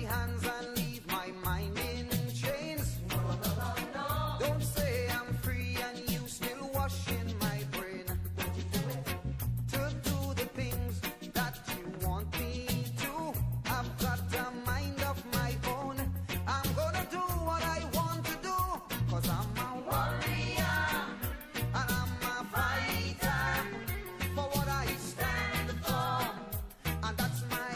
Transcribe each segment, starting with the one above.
hands and leave my mind in chains. Don't say I'm free and you still washing my brain to do the things that you want me to. I've got a mind of my own. I'm gonna do what I want to do, 'cause I'm a warrior and I'm a fighter for what I stand for, and that's my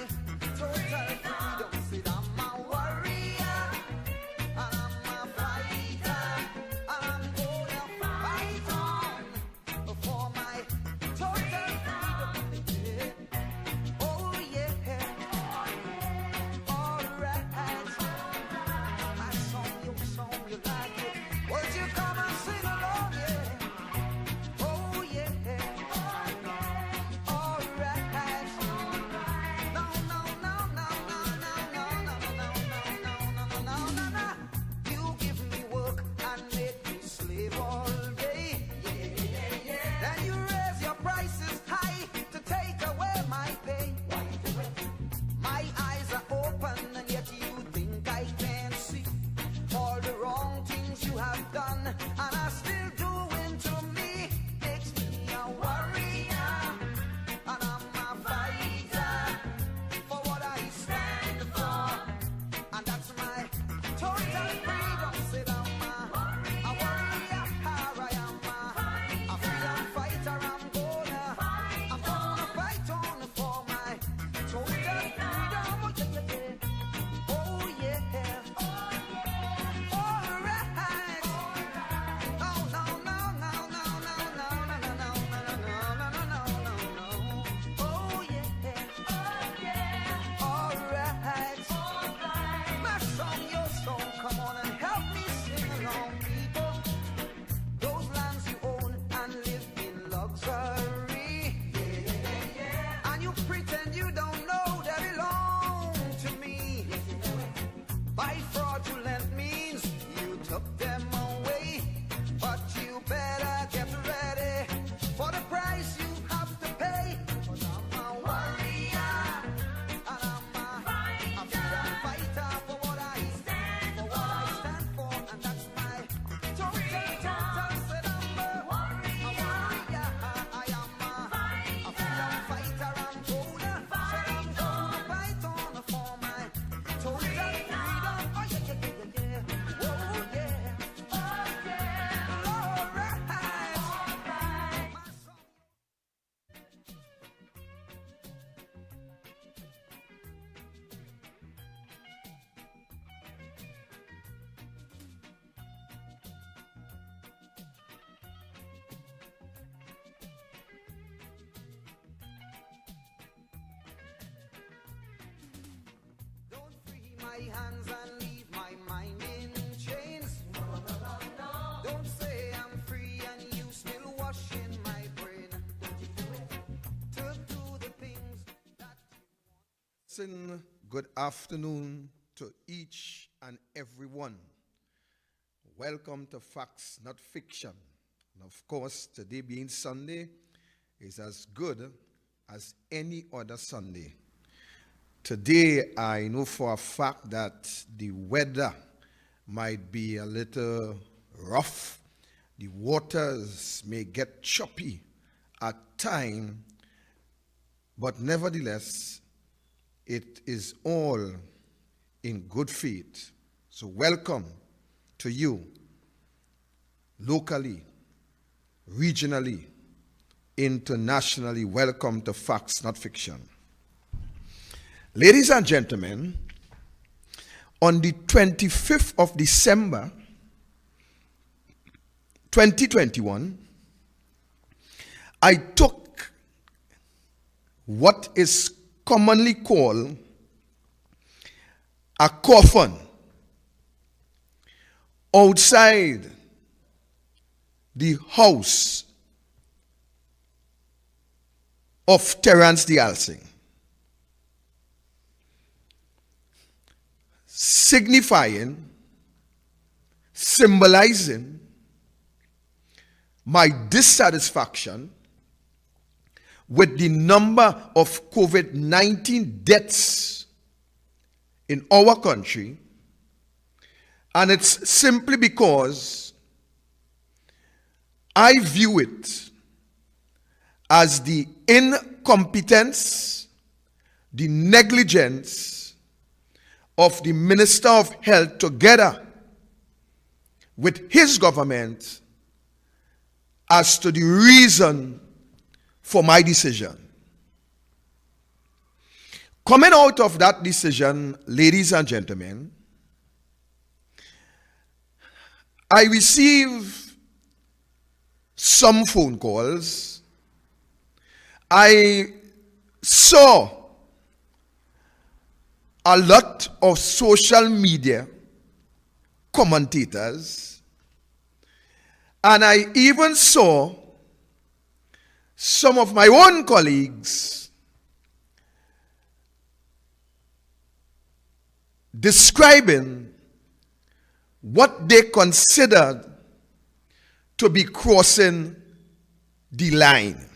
total freedom. Said I'm a warrior and I'm a fighter, and I'm gonna fight on for my total freedom. Oh yeah, alright. My song you like it. Would you come and sing along? Yeah. Oh yeah, alright. No, no, no, no, no, no, no, no, no, no, no, no, no, no, no. You give me work and make me slave all day. Then you raise your prices high to take away my pay. My eyes are open and yet you think I can't see all the wrong things you have done and are still doing to me. Makes me a warrior and I'm a fighter for what I stand for, and that's my total freedom. Said I'm a warrior, I am a freedom fighter. I'm gonna fight on for my total freedom. Oh yeah, alright. No, no, no, no, no, no, no, no, no, no, no, no, no, no, no. Oh yeah, alright. My song, your song, come on and help me sing along, people. Those lands you own and live in luxury, and you pretend you don't know they belong to me. By fraudulent means you took them away, but you better get ready for the price you have to pay. 'Cause I'm a warrior and I'm a freedom fighter for what I stand for, and that's my total. Said I'm a warrior, I am a freedom fighter. I'm gonna fight on for my total freedom. Oh yeah, yeah, yeah, yeah, yeah. Oh yeah, alright. My song. Don't free my hands and leave my mind in chains. Don't say I'm free and you still washing my brain to do the things that you want. Good afternoon to each and every one. Welcome to Facts Not Fiction. And of course, today being Sunday is as good as any other Sunday. Today, I know for a fact that the weather might be a little rough. The waters may get choppy at times, but nevertheless, it is all in good faith. So welcome to you, locally, regionally, internationally. Welcome to Facts Not Fiction. Ladies and gentlemen, on the 25th of December, 2021, I took what is commonly called a coffin outside the house of Terence the Alsing, signifying, symbolizing my dissatisfaction with the number of COVID-19 deaths in our country, and it's simply because I view it as the incompetence, the negligence of the Minister of Health together with his government as to the reason for my decision. Coming out of that decision, ladies and gentlemen, I received some phone calls. I saw a lot of social media commentators, and I even saw some of my own colleagues describing what they considered to be crossing the line.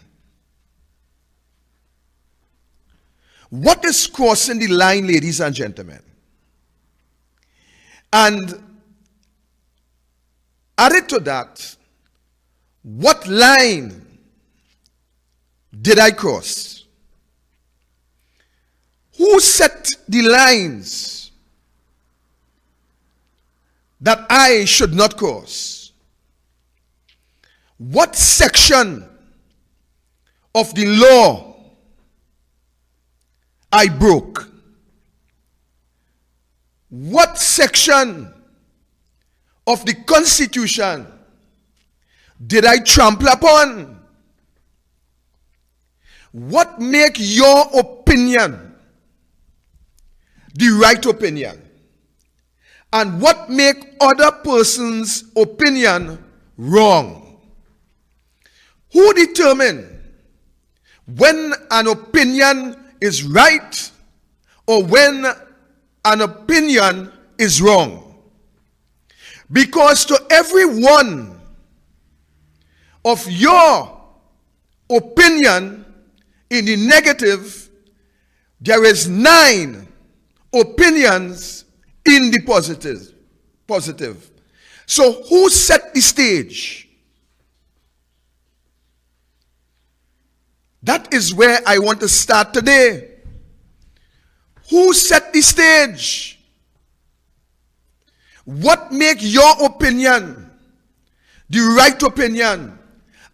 What is crossing the line, ladies and gentlemen? And added to that, what line did I cross? Who set the lines that I should not cross? What section of the law I broke? What section of the Constitution did I trample upon? What make your opinion the right opinion? And what make other person's opinion wrong? Who determine when an opinion is right or when an opinion is wrong? Because to every one of your opinion in the negative, there is 9 opinions in the positive. So who set the stage? That is where I want to start today. Who set the stage? What make your opinion the right opinion?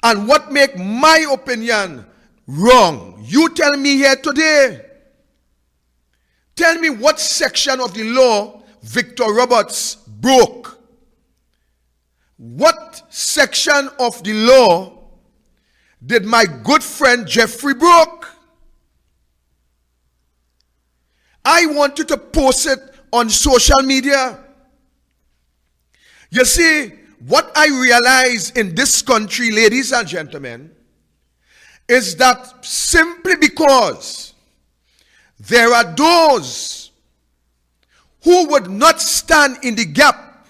And what make my opinion wrong? You tell me here today. Tell me what section of the law Victor Roberts broke. What section of the law did my good friend Jeffrey broke? I want you to post it on social media. You see, what I realize in this country, ladies and gentlemen, is that simply because there are those who would not stand in the gap,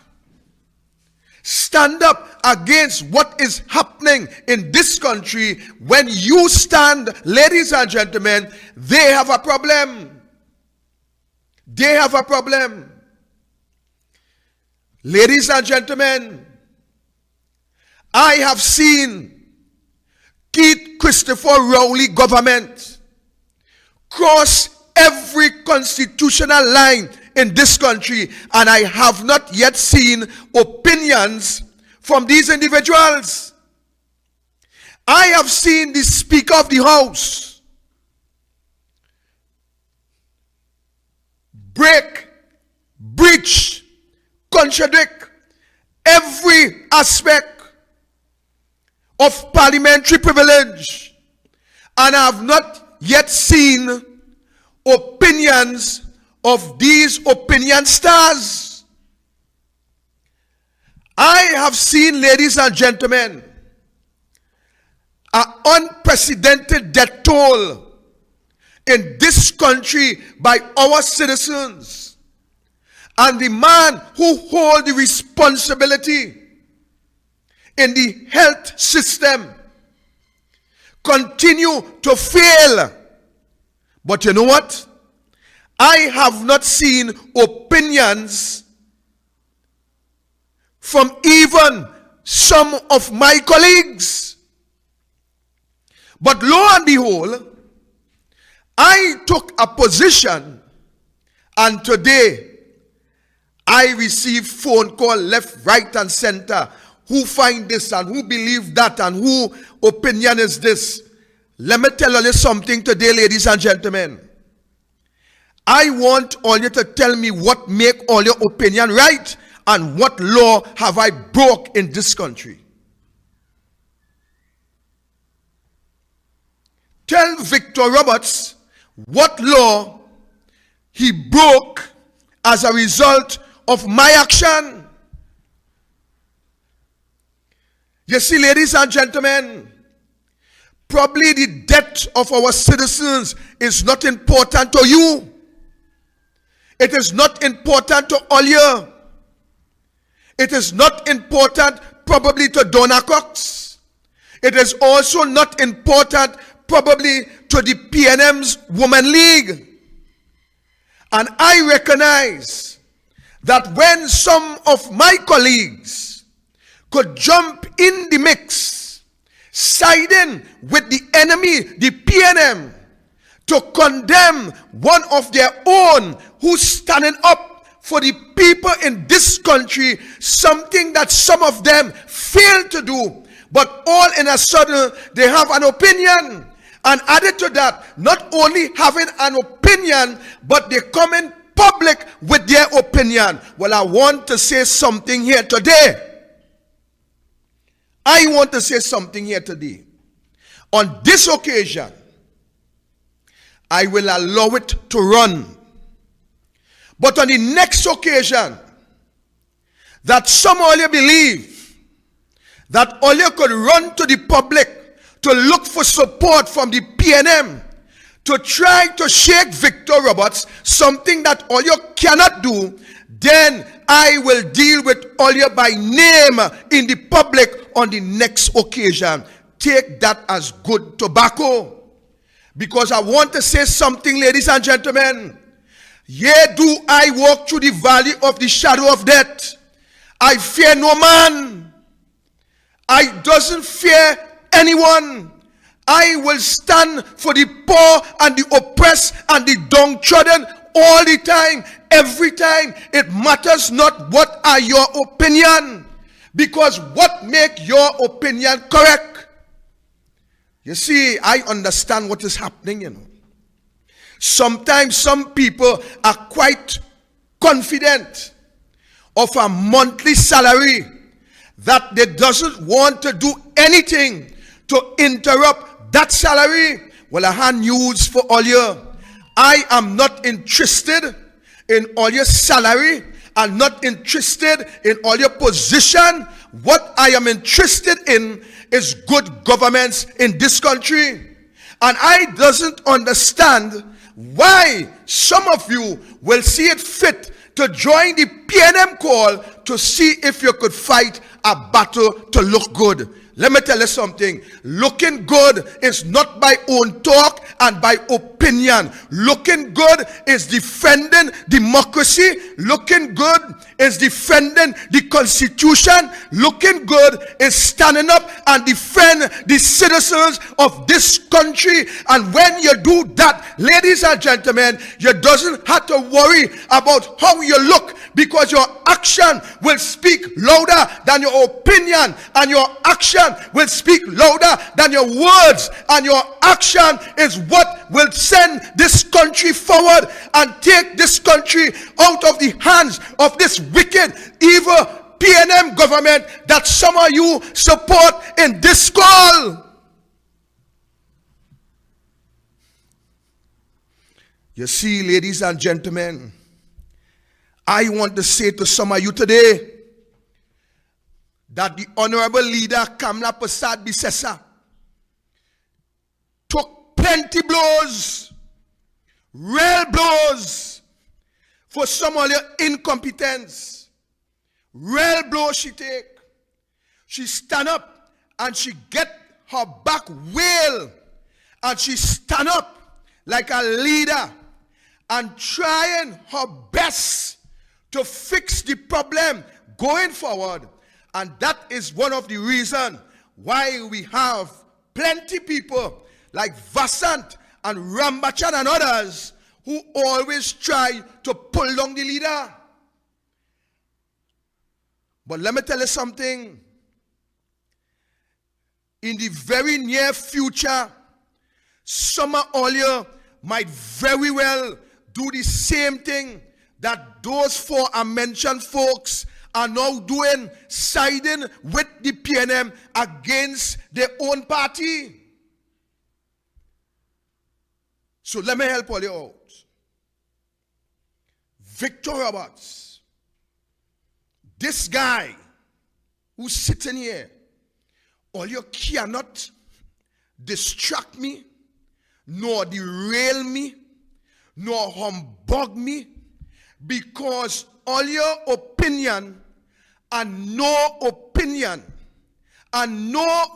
stand up against what is happening in this country, when you stand, ladies and gentlemen, they have a problem. They have a problem. Ladies and gentlemen, I have seen Keith Christopher Rowley government cross every constitutional line in this country, and I have not yet seen opinions from these individuals. I have seen the Speaker of the House breach, contradict every aspect of parliamentary privilege, and I have not yet seen opinions of these opinion stars. I have seen, ladies and gentlemen, an unprecedented death toll in this country by our citizens. And the man who holds the responsibility in the health system continue to fail. But you know what? I have not seen opinions from even some of my colleagues. But lo and behold, I took a position, and today I receive phone call left, right, and center. Who find this and who believe that and who opinion is this? Let me tell you something today, ladies and gentlemen. I want all you to tell me what make all your opinion right and what law have I broke in this country. Tell Victor Roberts what law he broke as a result of my action. You see, ladies and gentlemen, probably the death of our citizens is not important to you. It is not important to all you. It is not important probably to Donna Cox. It is also not important probably to the PNM's Women League. And I recognize that when some of my colleagues could jump in the mix, siding with the enemy, the PNM, to condemn one of their own who's standing up for the people in this country, something that some of them fail to do, but all in a sudden they have an opinion. And added to that, not only having an opinion, but they come in public with their opinion. Well, I want to say something here today. I want to say something here today. On this occasion, I will allow it to run. But on the next occasion, that some of you believe that all you could run to the public to look for support from the PNM, to try to shake Victor Roberts, something that all you cannot do, then I will deal with all you by name in the public on the next occasion. Take that as good tobacco. Because I want to say something, ladies and gentlemen. Yea, do I walk through the valley of the shadow of death, I fear no man. I doesn't fear anyone. I will stand for the poor and the oppressed and the downtrodden all the time, every time. It matters not what are your opinion, because what make your opinion correct? You see, I understand what is happening, you know. Sometimes some people are quite confident of a monthly salary that they doesn't want to do anything to interrupt that salary. Well, I have news for all you. I am not interested in all your salary. I'm not interested in all your position. What I am interested in is good governance in this country. And I doesn't understand why some of you will see it fit to join the PNM call to see if you could fight a battle to look good. Let me tell you something. Looking good is not by own talk and by opinion. Looking good is defending democracy. Looking good is defending the Constitution. Looking good is standing up and defend the citizens of this country. And when you do that, ladies and gentlemen, you doesn't have to worry about how you look, because your action will speak louder than your opinion, and your action will speak louder than your words, and your action is what will send this country forward and take this country out of the hands of this wicked, evil PNM government that some of you support in this call. You see, ladies and gentlemen, I want to say to some of you today that the honorable leader Kamla Persad-Bissessar took plenty blows, real blows, for some of your incompetence. Real blows she take. She stand up and she get her back well, and she stand up like a leader, and trying her best to fix the problem going forward. And that is one of the reasons why we have plenty people like Vasant and Rambachan and others who always try to pull down the leader. But let me tell you something. In the very near future, some of you might very well do the same thing that those four mentioned folks are now doing, siding with the PNM against their own party. So let me help all you out. Victor Roberts, this guy who's sitting here, all you cannot distract me, nor derail me, nor humbug me, because all your opinion and no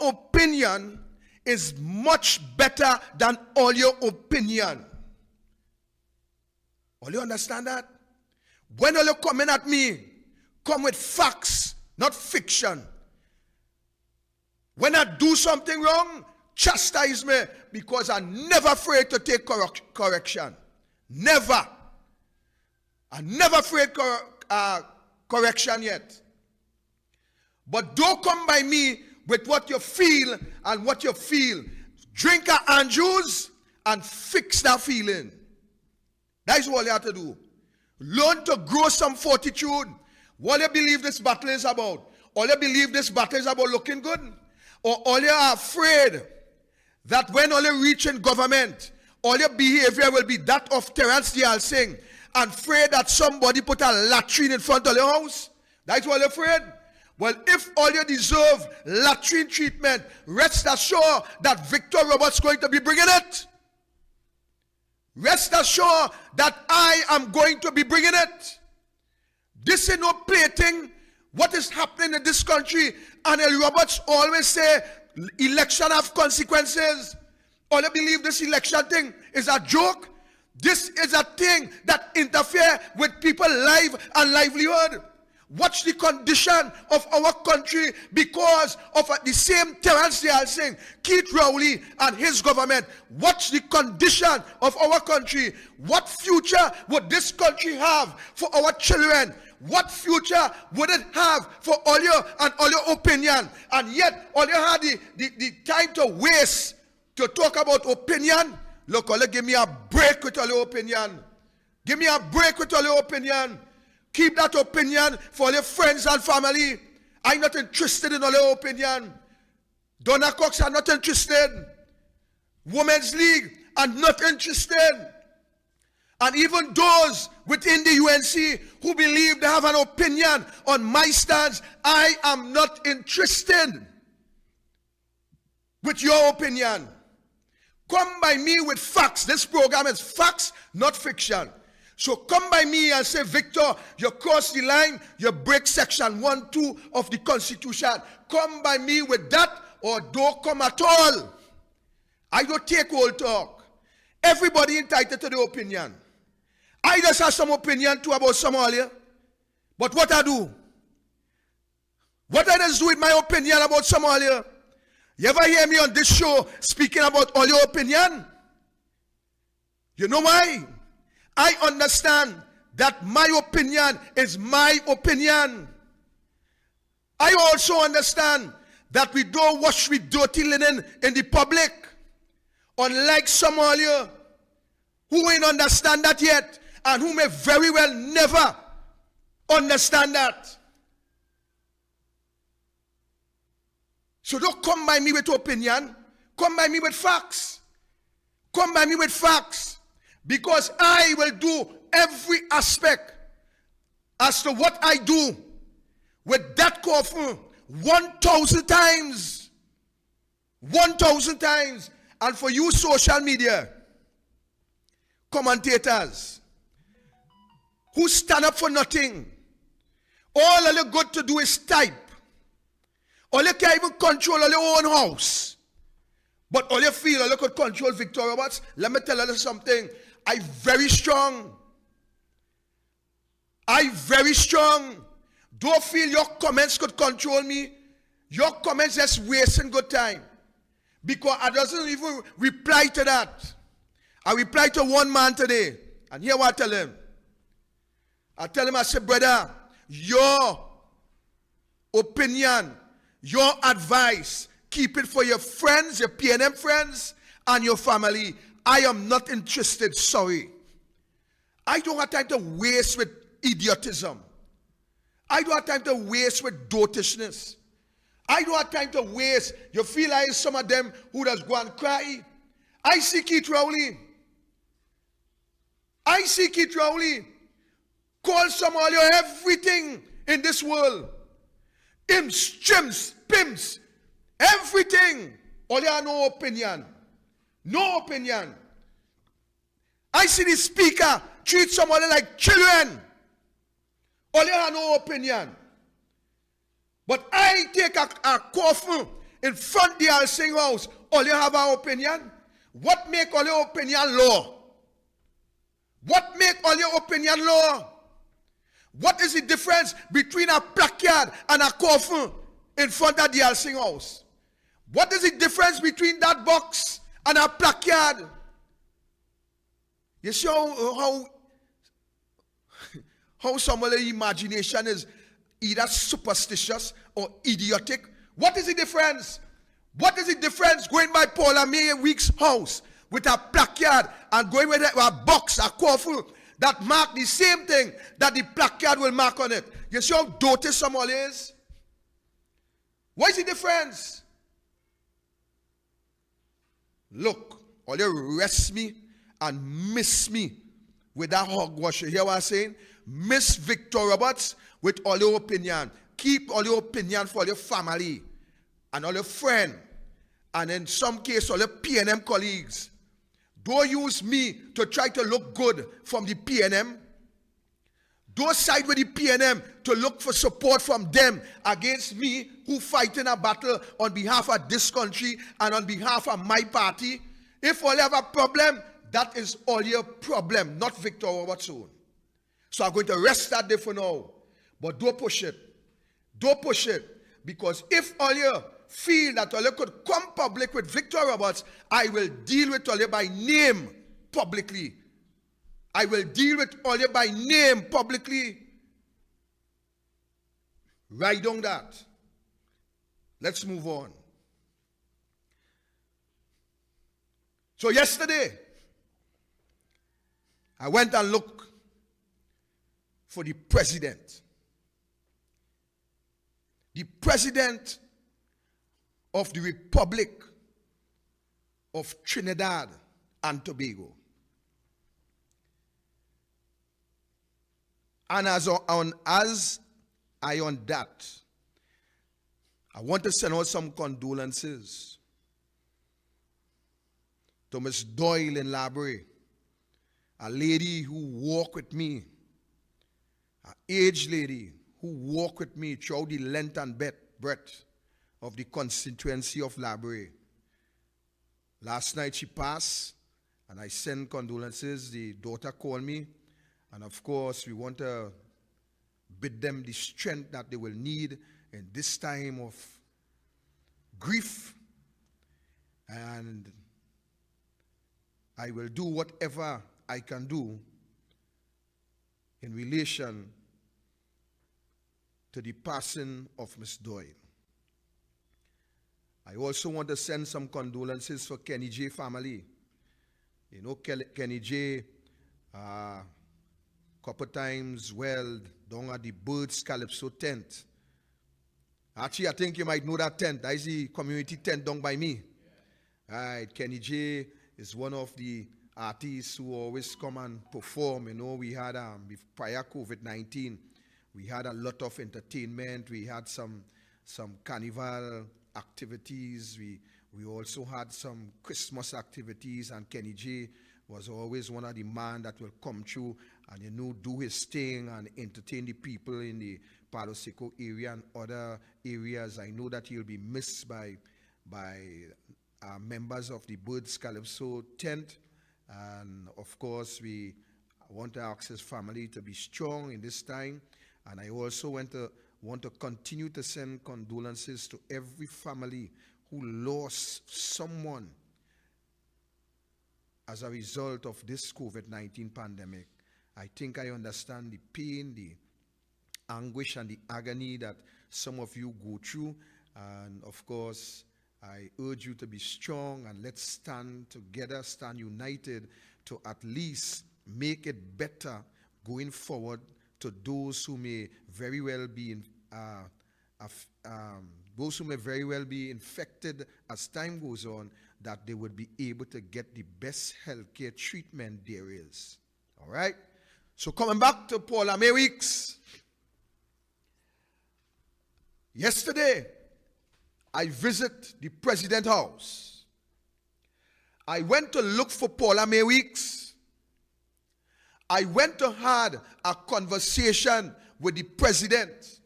opinion is much better than all your opinion. All you understand that? When all you coming at me, come with facts, not fiction. When I do something wrong, chastise me, because I'm never afraid to take correction. Never. I'm never afraid correction yet. But don't come by me with what you feel and what you feel. Drink a Andrews and fix that feeling. That is all you have to do. Learn to grow some fortitude. What you believe this battle is about? All you believe this battle is about looking good? Or all you are afraid that when all you reach in government, all your behavior will be that of Terence Dial Singh, and afraid that somebody put a latrine in front of your house? That's what you're afraid? Well, if all you deserve latrine treatment, rest assured that Victor Roberts is going to be bringing it. Rest assured that I am going to be bringing it. This is no plaything. What is happening in this country? And Roberts always say, election have consequences. All you believe this election thing is a joke? This is a thing that interferes with people's life and livelihood. Watch the condition of our country because of the same Terence Dial Singh, Keith Rowley and his government. Watch the condition of our country. What future would this country have for our children? What future would it have for all your and all your opinion? And yet, all you had the time to waste to talk about opinion. Look, all you give me a break with all your opinion. Give me a break with all your opinion. Keep that opinion for all your friends and family. I'm not interested in all your opinion. Donna Cox are not interested. Women's League are not interested. And even those within the UNC who believe they have an opinion on my stance, I am not interested with your opinion. Come by me with facts. This program is facts, not fiction. So come by me and say, Victor, you cross the line, you break section 1, 2 of the Constitution. Come by me with that, or don't come at all. I don't take old talk. Everybody entitled to the opinion. I just have some opinion too about Somalia. But what I do? What I just do with my opinion about Somalia? You ever hear me on this show speaking about all your opinion? You know why? I understand that my opinion is my opinion. I also understand that we don't wash with dirty linen in the public. Unlike Somalia, who ain't understand that yet, and who may very well never understand that. So don't come by me with opinion. Come by me with facts. Come by me with facts. Because I will do every aspect as to what I do with that coffin 1,000 times. 1,000 times. And for you social media commentators who stand up for nothing, all you got to do is type. All you can't even control all your own house. But all you feel, all you could control Victor Roberts. Let me tell you something. I very strong. I very strong. Don't feel your comments could control me. Your comments just wasting good time. Because I doesn't even reply to that. I reply to one man today. And here what I tell him. I tell him, I say, brother, your opinion, your advice, keep it for your friends, your PNM friends, and your family. I am not interested, sorry. I don't have time to waste with idiotism. I don't have time to waste with dotishness. I don't have time to waste. You feel like some of them who does go and cry. I see Keith Rowley. I see Keith Rowley. Call some of you everything in this world. Imps, chimps, pimps, everything. All you have no opinion. No opinion. I see the speaker treat somebody like children. All you have no opinion. But I take a coffin in front of the Alsing house. All you have an opinion? What make all your opinion law? What make all your opinion law? What is the difference between a placard and a coffin in front of the Alsing house? What is the difference between that box and a placard? You see how somebody's imagination is either superstitious or idiotic? What is the difference? What is the difference going by Paula May Weeks' house with a placard and going with a box, a coffin that mark the same thing that the placard will mark on it? You see how doty somebody is? What is the difference? Look, all you rest me and miss me with that hogwash. You hear what I'm saying? Miss Victor Roberts with all your opinion. Keep all your opinion for your family and all your friends, and in some case all your PNM colleagues. Don't use me to try to look good from the PNM. Don't side with the PNM to look for support from them against me who fight in a battle on behalf of this country and on behalf of my party. If all you have a problem, that is all your problem, not Victor Roberts' own. So I'm going to rest that day for now. But don't push it. Don't push it. Because if all you feel that all you could come public with Victor Roberts, I will deal with all you by name publicly. I will deal with all you by name publicly. Write down that. Let's move on. So yesterday, I went and looked for the president. The president of the Republic of Trinidad and Tobago. And as I on that, I want to send out some condolences to Miss Doyle in Library, a lady who walked with me, an aged lady who walked with me throughout the length and breadth of the constituency of Library. Last night she passed, and I sent condolences. The daughter called me, and of course we want to bid them the strength that they will need in this time of grief. And I will do whatever I can do in relation to the passing of Miss Doyle. I also want to send some condolences for Kenny J family. You know, Kenny J, couple times, well, down at the Birds Calypso tent. Actually, I think you might know that tent. That is the community tent down by me. Yeah. Right, Kenny J is one of the artists who always come and perform. You know, we had, prior COVID-19, we had a lot of entertainment. We had some carnival activities. We also had some Christmas activities, and Kenny J was always one of the men that will come through and, you know, do his thing and entertain the people in the Palo Seco area and other areas. I know that he'll be missed by members of the Birds Calypso tent, And of course, we want to ask his family to be strong in this time. And I also want to continue to send condolences to every family who lost someone as a result of this COVID-19 pandemic. I think I understand the pain, the anguish, and the agony that some of you go through. And of course, I urge you to be strong, and let's stand together, stand united to at least make it better going forward to those who may very well be infected as time goes on, that they would be able to get the best healthcare treatment there is. All right? So coming back to Paula May Weeks. Yesterday, I visit the President's house. I went to look for Paula May Weeks. I went to have a conversation with the President,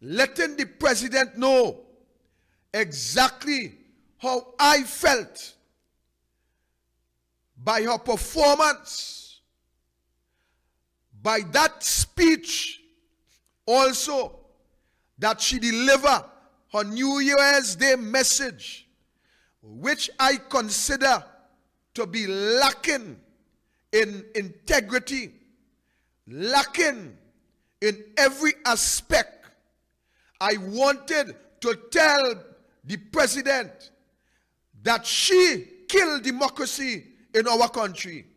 letting the President know exactly how I felt by her performance, by that speech also that she delivered, her New Year's Day message, which I consider to be lacking in integrity, lacking in every aspect. I wanted to tell the President that she killed democracy in our country,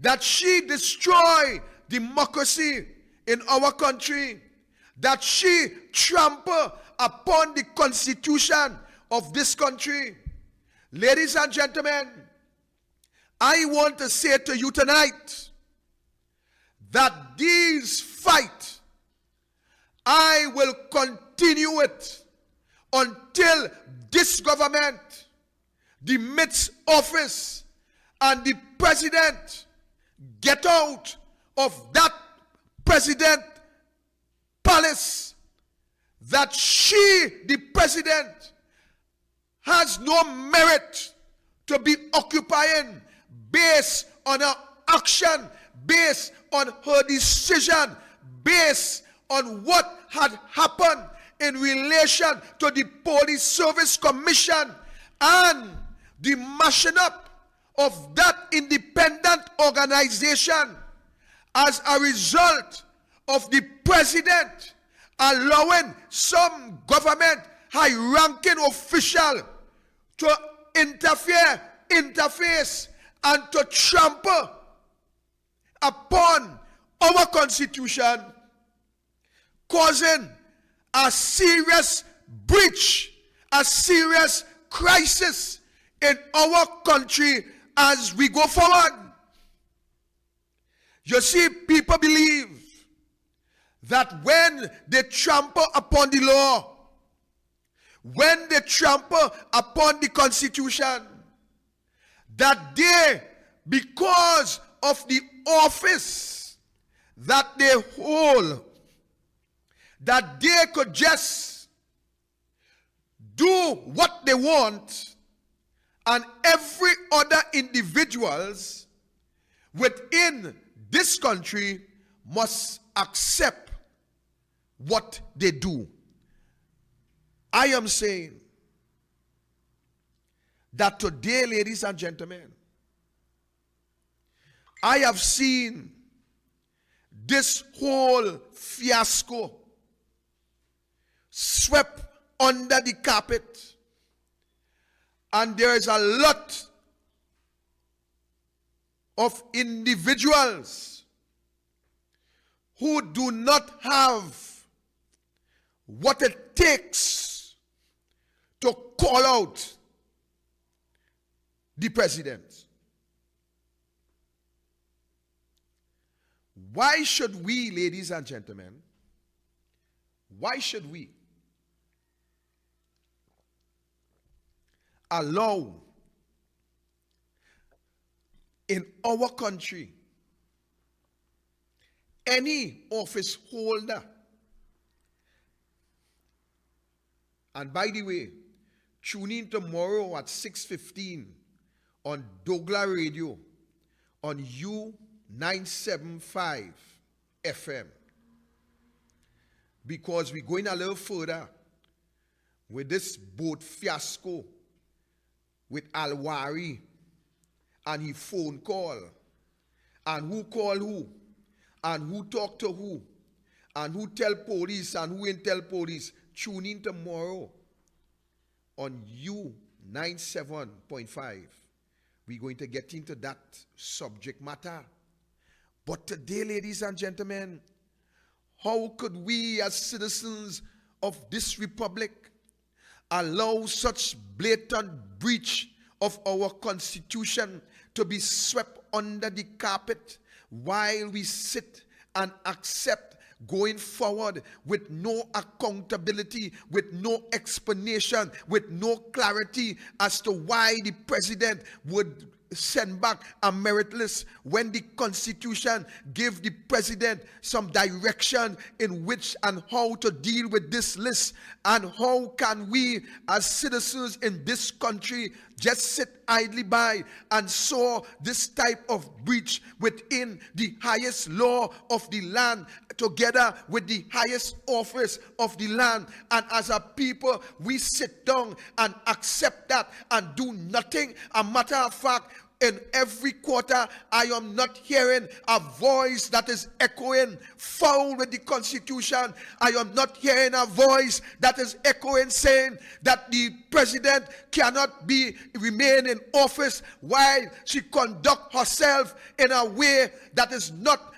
that she destroyed democracy in our country, that she trampled upon the Constitution of this country. Ladies and gentlemen, I want to say to you tonight that this fight, I will continue it until this government demits office and the President get out of that President palace, that she, the President, has no merit to be occupying based on her action, based on her decision, based on what had happened in relation to the Police Service Commission and the mashing up of that independent organization as a result of the President allowing some government high-ranking official to interface, and to trample upon our Constitution, causing a serious breach, a serious crisis in our country as we go forward. You see, people believe that when they trample upon the law, when they trample upon the Constitution, that they, because of the office that they hold, that they could just do what they want, and every other individuals within this country must accept what they do. I am saying that today, ladies and gentlemen, I have seen this whole fiasco swept under the carpet, and there is a lot of individuals who do not have what it takes to call out the President. Why should we, ladies and gentlemen, why should we allow in our country any office holder? And by the way, tune in tomorrow at 6:15 on Dogla Radio on U975 FM, because we're going a little further with this boat fiasco with Alwari and his phone call, and who call who, and who talk to who, and who tell police and who ain't tell police. Tune in tomorrow on U97.5. We're going to get into that subject matter. But today, ladies and gentlemen, how could we as citizens of this republic allow such blatant breach of our constitution to be swept under the carpet while we sit and accept going forward with no accountability, with no explanation, with no clarity as to why the president would send back a meritless when the constitution gave the president some direction in which and how to deal with this list? And how can we as citizens in this country just sit idly by and saw this type of breach within the highest law of the land together with the highest office of the land? And as a people, we sit down and accept that and do nothing. A matter of fact, in every quarter, I am not hearing a voice that is echoing foul with the constitution. I am not hearing a voice that is echoing saying that the president cannot remain in office while she conduct herself in a way that is not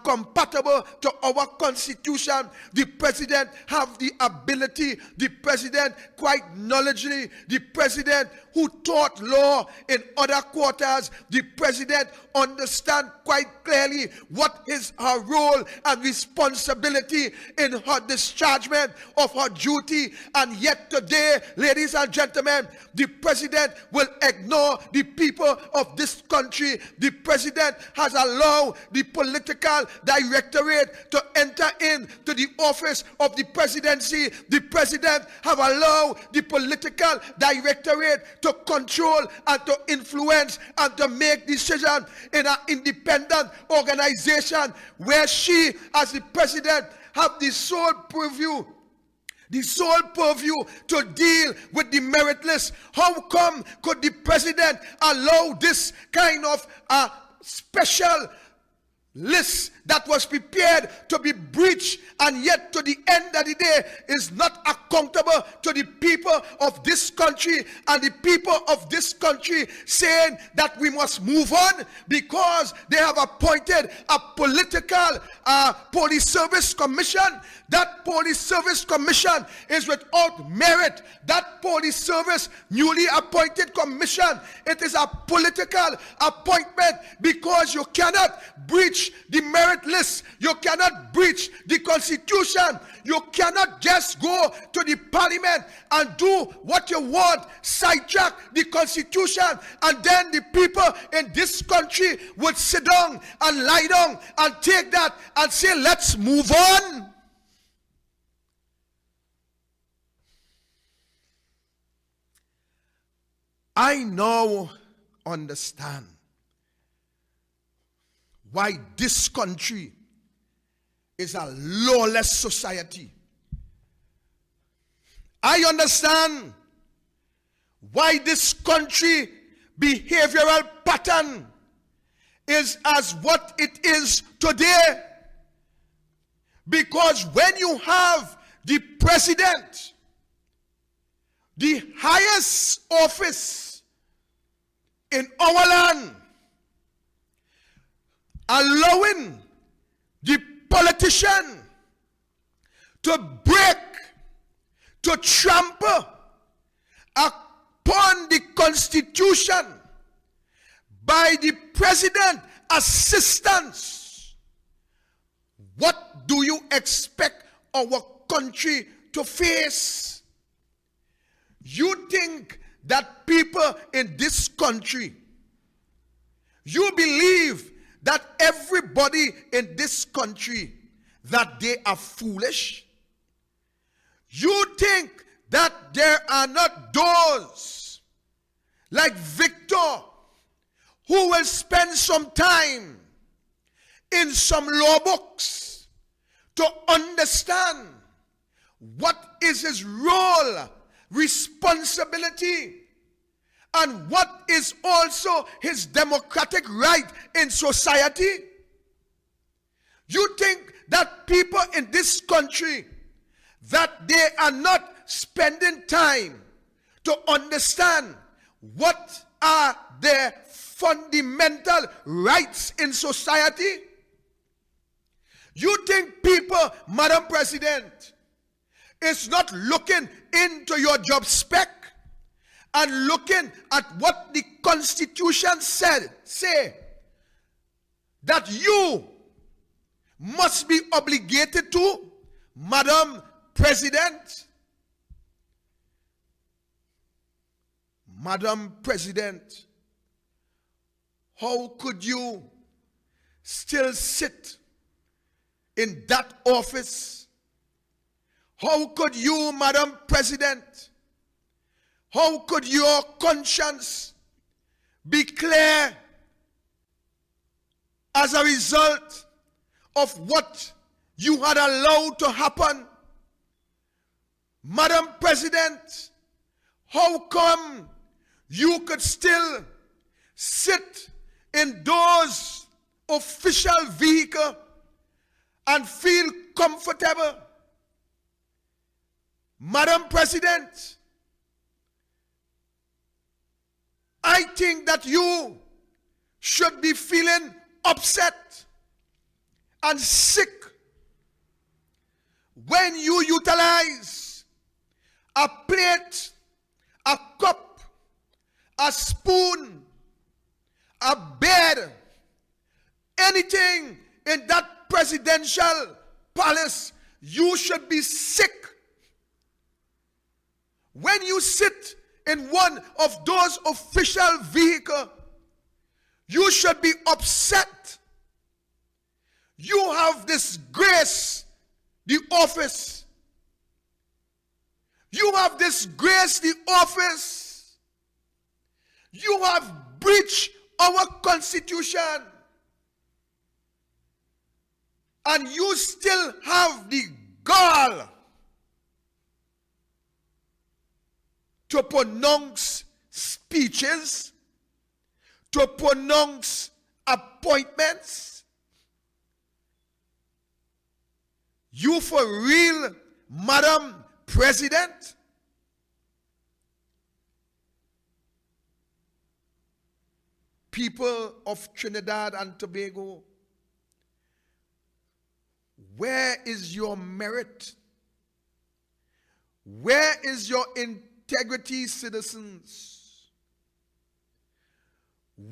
compatible to our constitution. The president have the ability, the president quite knowledgeably, the president who taught law in other quarters, the president understand quite clearly what is her role and responsibility in her dischargement of her duty. And yet today, ladies and gentlemen, the president will ignore the people of this country. The president has allowed the political directorate to enter into the office of the presidency. The president have allowed the political directorate to control and to influence and to make decisions in an independent organization where she, as the president, have the sole purview to deal with the meritless. How come could the president allow this kind of special list that was prepared to be breached, and yet to the end of the day is not accountable to the people of this country, and the people of this country saying that we must move on because they have appointed a political police service commission? That police service commission is without merit. That police service newly appointed commission, it is a political appointment because you cannot breach the merit list. You cannot breach the constitution. You cannot just go to the parliament and do what you want, sidetrack the constitution, and then the people in this country would sit down and lie down and take that and say, let's move on. I now understand why this country is a lawless society. I understand why this country behavioral pattern is as what it is today. Because when you have the president, the highest office in our land, allowing the politician to break, to trample upon the constitution by the president's assistance, what do you expect our country to face? You think that people in this country, you believe that everybody in this country, that they are foolish? You think that there are not those like Victor, who will spend some time in some law books to understand what is his role, responsibility, and what is also his democratic right in society? You think that people in this country, that they are not spending time to understand what are their fundamental rights in society? You think people, Madam President, is not looking into your job spec and looking at what the Constitution say that you must be obligated to, Madam President? Madam President, how could you still sit in that office? How could you, Madam President, how could your conscience be clear as a result of what you had allowed to happen? Madam President, how come you could still sit in those official vehicles and feel comfortable? Madam President, I think that you should be feeling upset and sick when you utilize a plate, a cup, a spoon, a bed, anything in that presidential palace. You should be sick. When you sit in one of those official vehicles, you should be upset. You have disgraced the office. You have disgraced the office. You have breached our Constitution. And you still have the gall to pronounce speeches, to pronounce appointments. You for real, Madam President? People of Trinidad and Tobago, where is your merit? Where is your integrity, citizens?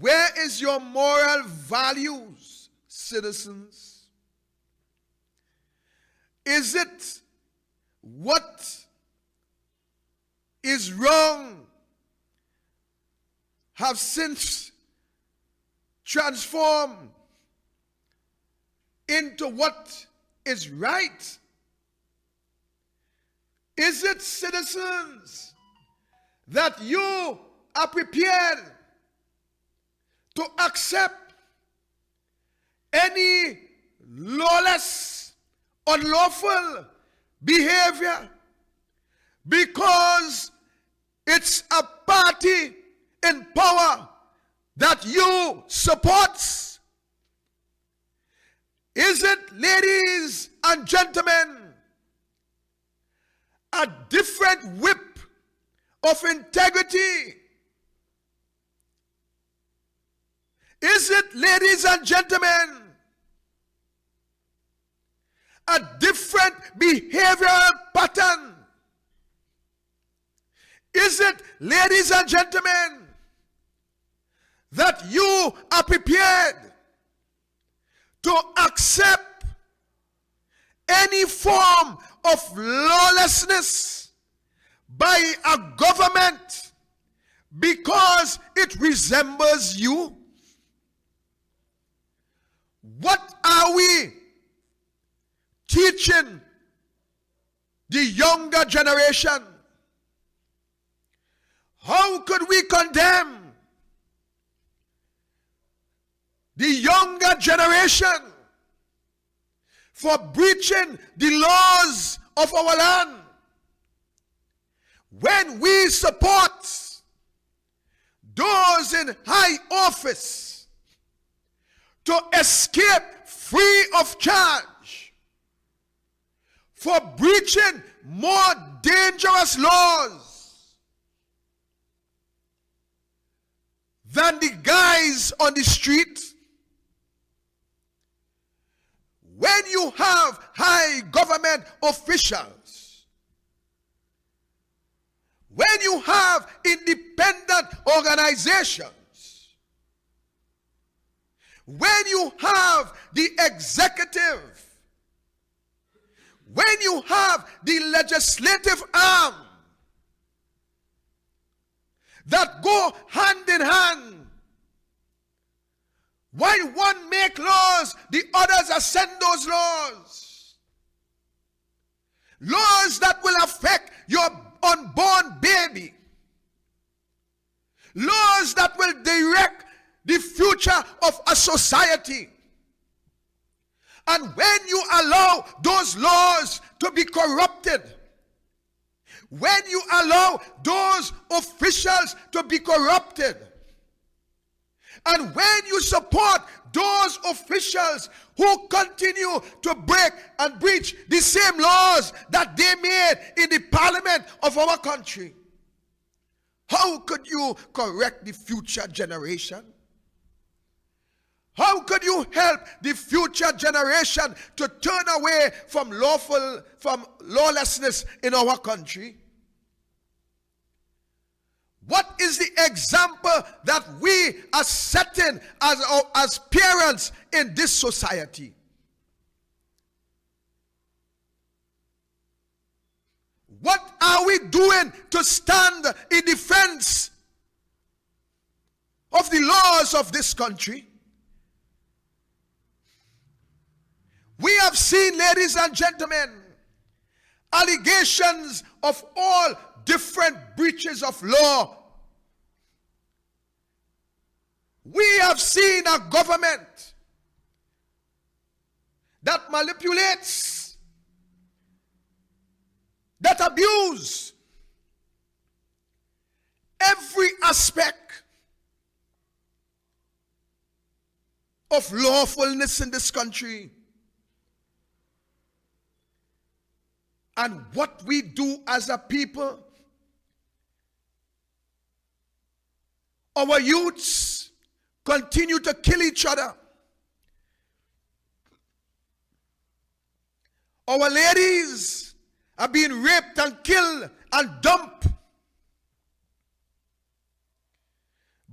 Where is your moral values, citizens? Is it what is wrong have since transformed into what is right? Is it, citizens, that you are prepared to accept any lawless, unlawful behavior because it's a party in power that you support? Is it, ladies and gentlemen, a different whip of integrity? Is it, ladies and gentlemen, a different behavioral pattern? Is it, ladies and gentlemen, that you are prepared to accept any form of lawlessness by a government because it resembles you? What are we teaching the younger generation? How could we condemn the younger generation for breaching the laws of our land when we support those in high office to escape free of charge for breaching more dangerous laws than the guys on the street? When you have high government officials, when you have independent organizations, when you have the executive, when you have the legislative arm that go hand in hand, while one make laws, the others ascend those laws. Laws that will affect your unborn baby. Laws that will direct the future of a society. And when you allow those laws to be corrupted, when you allow those officials to be corrupted, and when you support those officials who continue to break and breach the same laws that they made in the parliament of our country, how could you correct the future generation? How could you help the future generation to turn away from lawlessness in our country? What is the example that we are setting as parents in this society? What are we doing to stand in defense of the laws of this country? We have seen, ladies and gentlemen, allegations of all different breaches of law. We have seen a government that manipulates, that abuses every aspect of lawfulness in this country. And what we do as a people, our youths continue to kill each other. Our ladies are being raped and killed and dumped.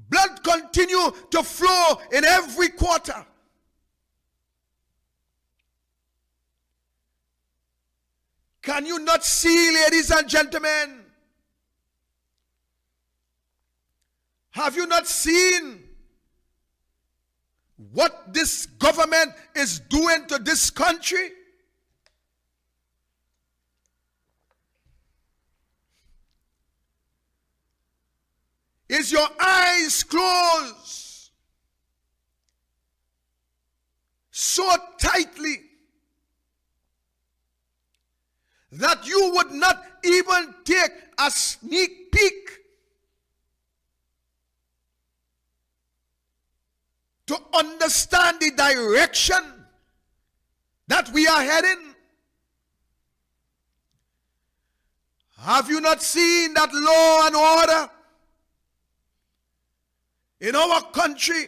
Blood continue to flow in every quarter. Can you not see, ladies and gentlemen? Have you not seen what this government is doing to this country? Is your eyes closed so tightly that you would not even take a sneak peek to understand the direction that we are heading? Have you not seen that law and order in our country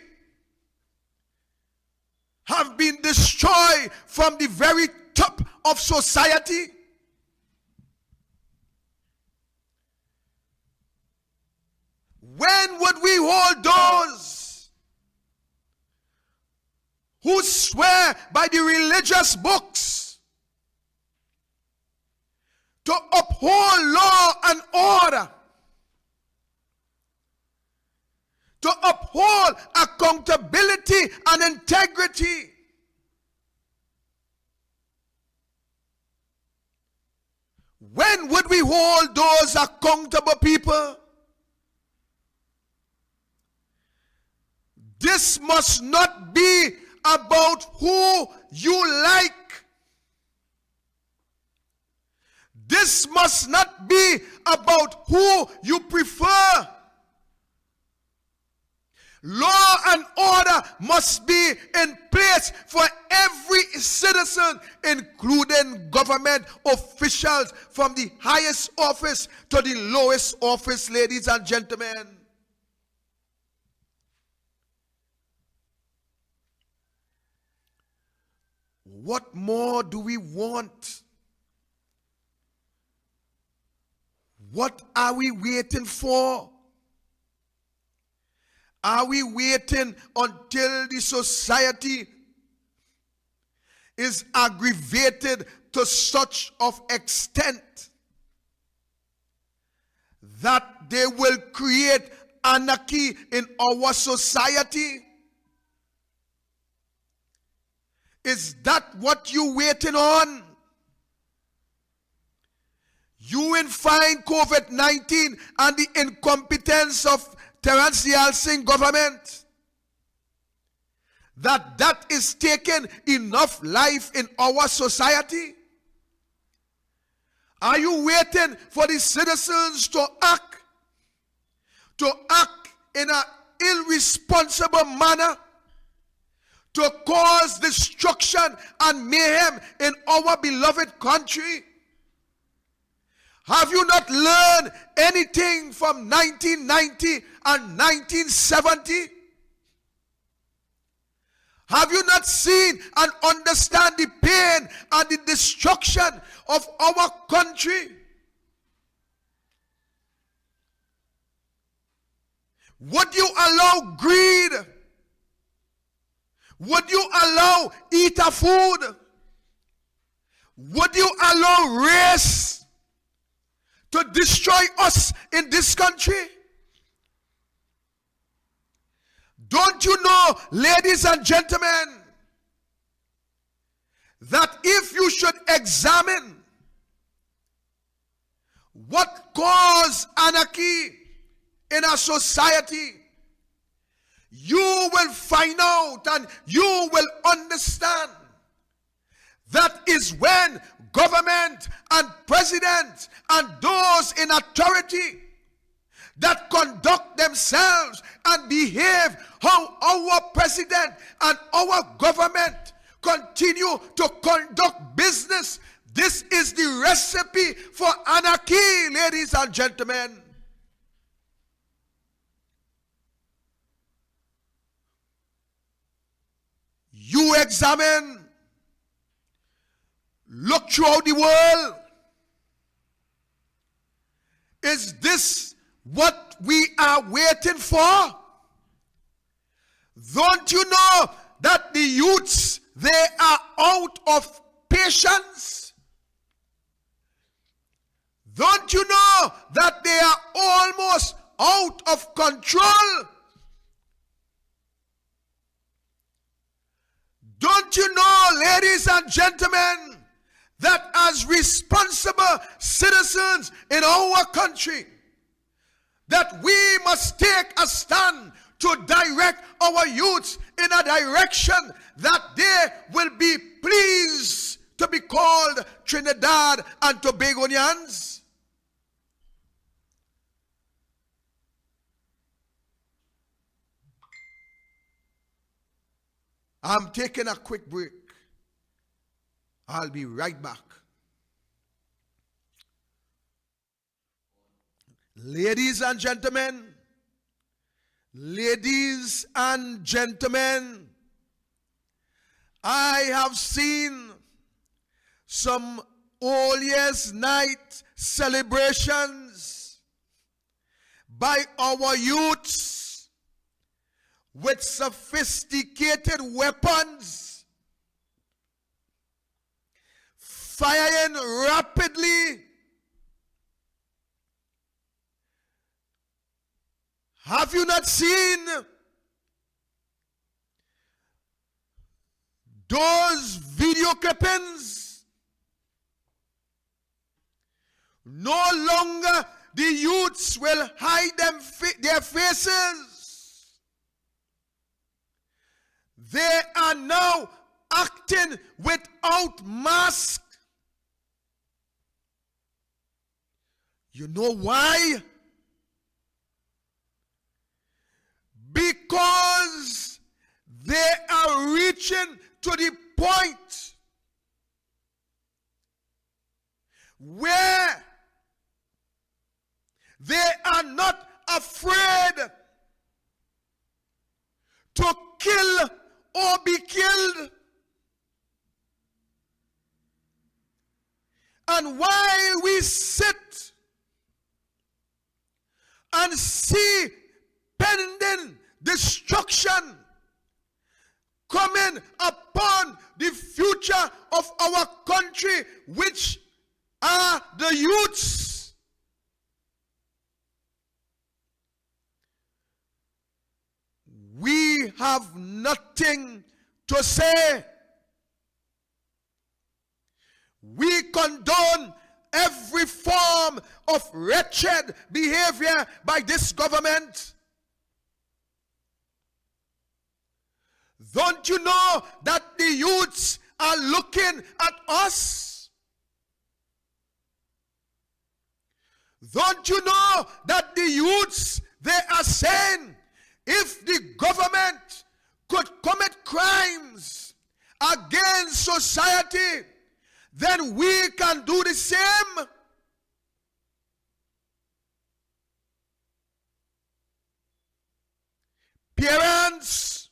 have been destroyed from the very top of society? When would we hold those who swear by the religious books to uphold law and order, to uphold accountability and integrity? When would we hold those accountable people This must not be about who you like. This must not be about who you prefer. Law and order must be in place for every citizen, including government officials from the highest office to the lowest office, ladies and gentlemen. What more do we want? What are we waiting for? Are we waiting until the society is aggravated to such of extent that they will create anarchy in our society? Is that what you're waiting on? You will find COVID-19 and the incompetence of Terence Singh government, that is taking enough life in our society? Are you waiting for the citizens to act in an irresponsible manner, to cause destruction and mayhem in our beloved country? Have you not learned anything from 1990 and 1970? Have you not seen and understand the pain and the destruction of our country? Would you allow greed? Would you allow eater food? Would you allow race to destroy us in this country? Don't you know, ladies and gentlemen, that if you should examine what caused anarchy in a society, you will find out and you will understand that is when government and president and those in authority that conduct themselves and behave how our president and our government continue to conduct business. This is the recipe for anarchy, ladies and gentlemen. You examine, look throughout the world. Is this what we are waiting for? Don't you know that the youths, they are out of patience? Don't you know that they are almost out of control? Don't you know, ladies and gentlemen, that as responsible citizens in our country, that we must take a stand to direct our youths in a direction that they will be pleased to be called Trinidad and Tobagonians? I'm taking a quick break. I'll be right back. Ladies and gentlemen, I have seen some All Year's Night celebrations by our youths with sophisticated weapons, firing rapidly. Have you not seen those video clippings? No longer the youths will hide their faces. they are now acting without mask. You know why? Because they are reaching to the point where they are not afraid to kill or be killed. And while we sit and see pending destruction coming upon the future of our country, which are the youths, we have nothing to say. We condone every form of wretched behavior by this government. Don't you know that the youths are looking at us? Don't you know that the youths, they are saying, if the government could commit crimes against society, then we can do the same. Parents,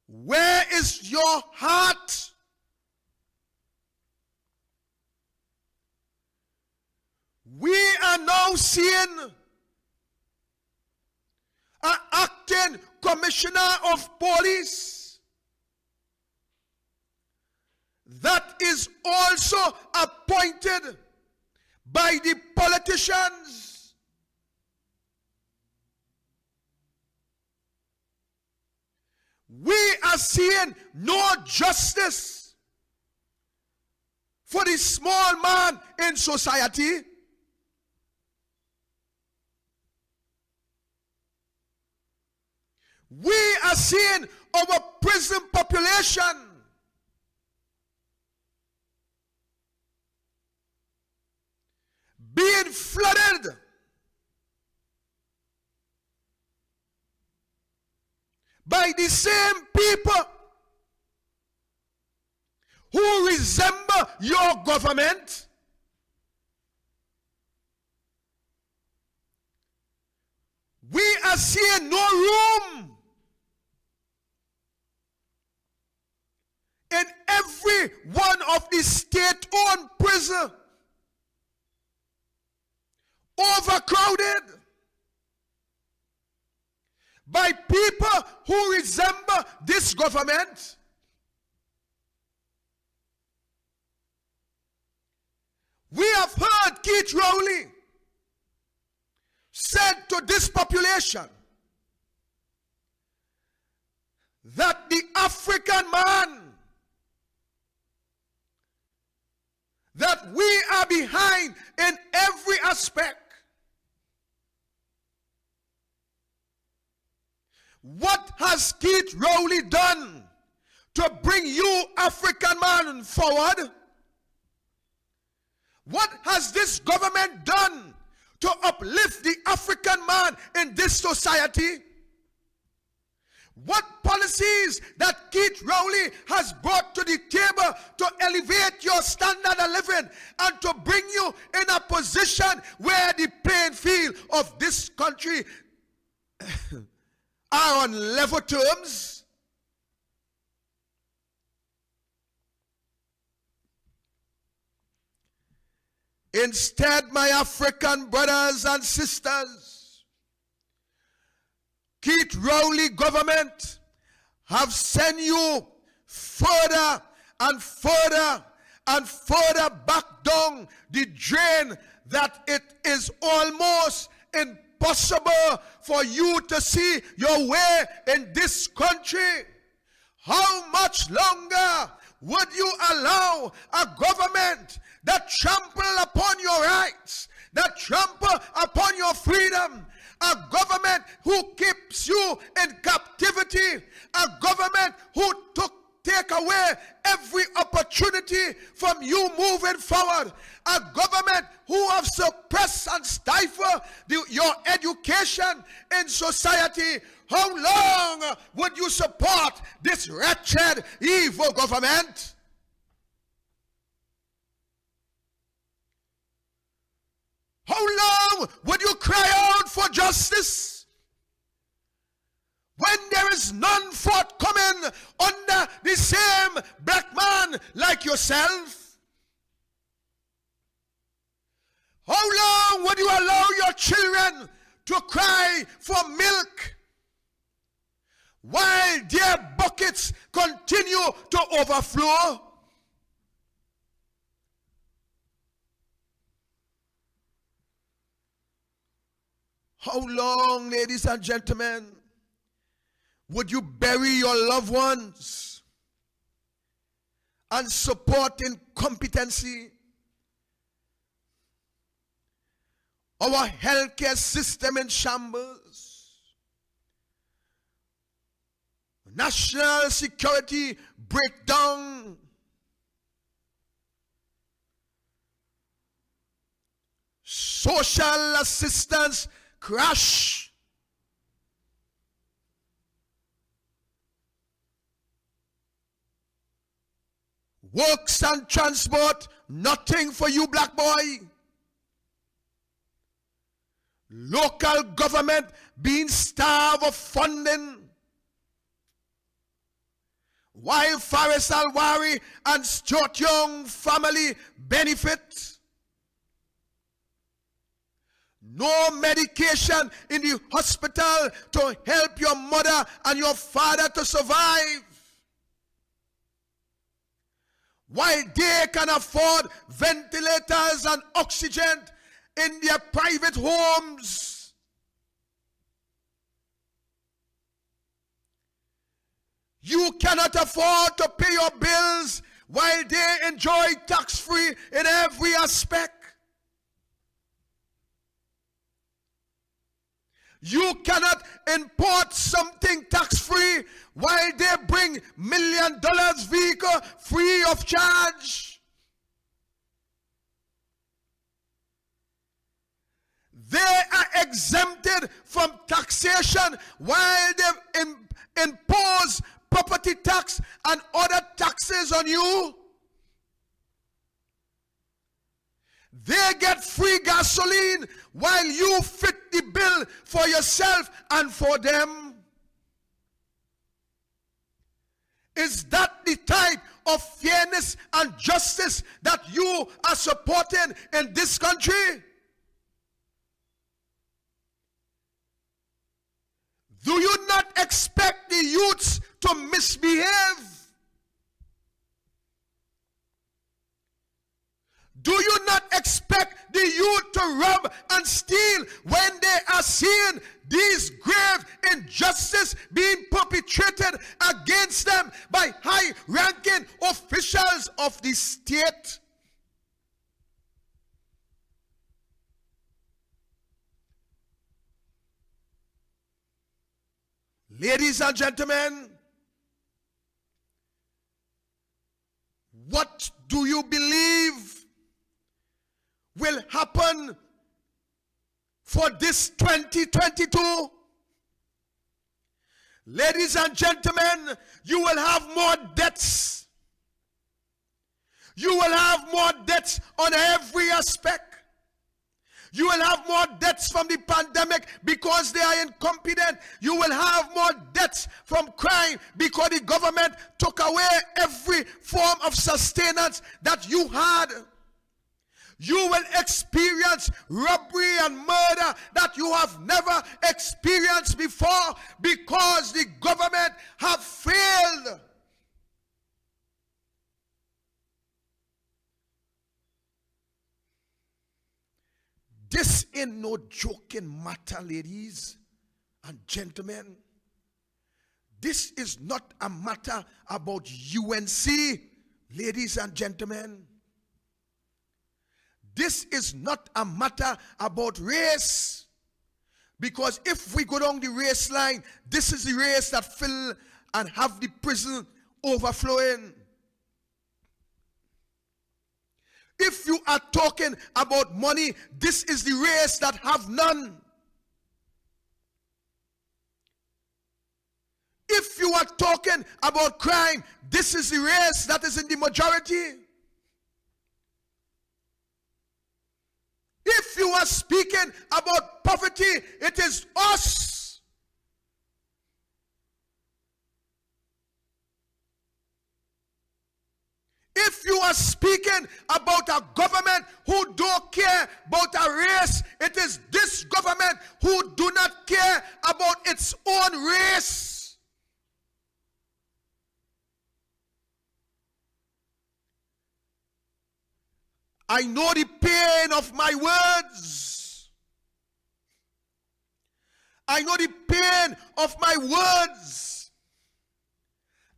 where is your heart? We are now seeing an acting commissioner of police that is also appointed by the politicians. We are seeing no justice for the small man in society. We are seeing our prison population being flooded by the same people who resemble your government. We are seeing no room in every one of the state-owned prisons, overcrowded by people who resemble this government. We have heard Keith Rowley said to this population that the African man, that we are behind in every aspect. What has Keith Rowley done to bring you African man forward? What has this government done to uplift the African man in this society? What policies that Keith Rowley has brought to the table to elevate your standard of living and to bring you in a position where the playing field of this country are on level terms? Instead, my African brothers and sisters, Keith Rowley government have sent you further and further and further back down the drain that it is almost impossible for you to see your way in this country. How much longer would you allow a government that trample upon your rights, that trample upon your freedom, a government who keeps you in captivity, a government who take away every opportunity from you moving forward, a government who have suppressed and stifled your education in society. How long would you support this wretched, evil government? How long would you cry out for justice when there is none forthcoming under the same black man like yourself? How long would you allow your children to cry for milk while their buckets continue to overflow? How long, ladies and gentlemen, would you bury your loved ones and support incompetency? Our healthcare system in shambles. National security breakdown. Social assistance crash. Works and transport, nothing for you, black boy. Local government being starved of funding, while Faris Alwari and Stuart Young family benefit. No medication in the hospital to help your mother and your father to survive, while they can afford ventilators and oxygen in their private homes. You cannot afford to pay your bills while they enjoy tax-free in every aspect. You cannot import something tax-free while they bring $1 million vehicle free of charge. They are exempted from taxation while they impose property tax and other taxes on you. They get free gasoline while you fit the bill for yourself and for them. Is that the type of fairness and justice that you are supporting in this country? Do you not expect the youths to misbehave? Do you not expect the youth to rob and steal when they are seeing these grave injustices being perpetrated against them by high-ranking officials of the state? Ladies and gentlemen, what do you believe will happen for this 2022? Ladies and gentlemen, you will have more debts. You will have more debts on every aspect. You will have more debts from the pandemic because they are incompetent. You will have more debts from crime because the government took away every form of sustenance that you had. You will experience robbery and murder that you have never experienced before because the government have failed. This ain't no joking matter, ladies and gentlemen. This is not a matter about UNC, ladies and gentlemen. This is not a matter about race. Because if we go down the race line, this is the race that fill and have the prison overflowing. If you are talking about money, this is the race that have none. If you are talking about crime, this is the race that is in the majority. If you are speaking about poverty, it is us. If you are speaking about a government who don't care about a race, it is this government who do not care about its own race. I know the pain of my words. I know the pain of my words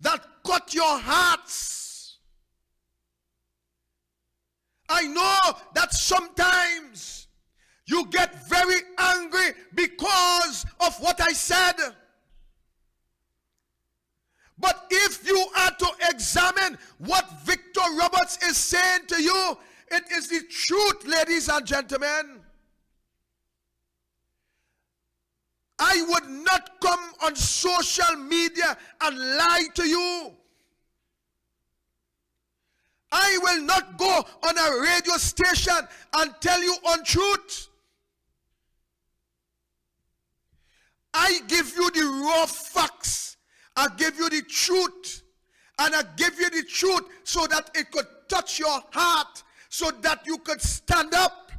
that cut your hearts. I know that sometimes you get very angry because of what I said. But if you are to examine what Victor Roberts is saying to you, it is the truth, ladies and gentlemen. I would not come on social media and lie to you. I will not go on a radio station and tell you untruth. I give you the raw facts. I give you the truth. And I give you the truth so that it could touch your heart, so that you could stand up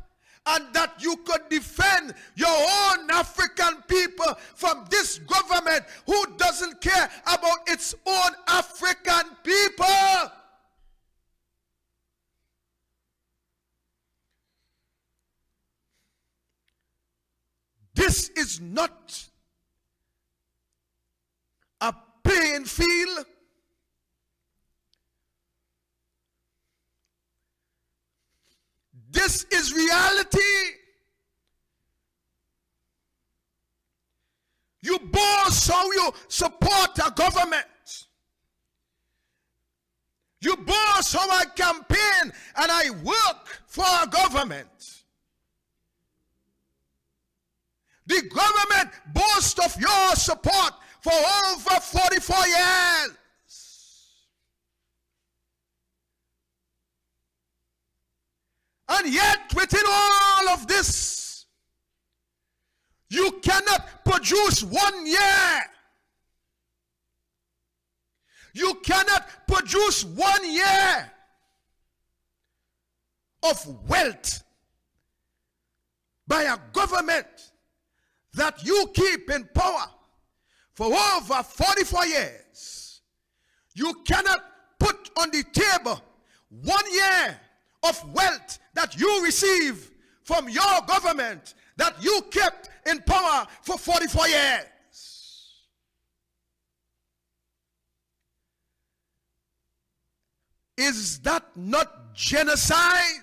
and that you could defend your own African people from this government who doesn't care about its own African people. This is not a playing field. This is reality. You boast how you support a government. You boast how I campaign and I work for a government. The government boasts of your support for over 44 years. And yet, within all of this, you cannot produce 1 year. You cannot produce 1 year of wealth by a government that you keep in power for over 44 years. You cannot put on the table 1 year of wealth that you receive from your government that you kept in power for 44 years. Is that not genocide?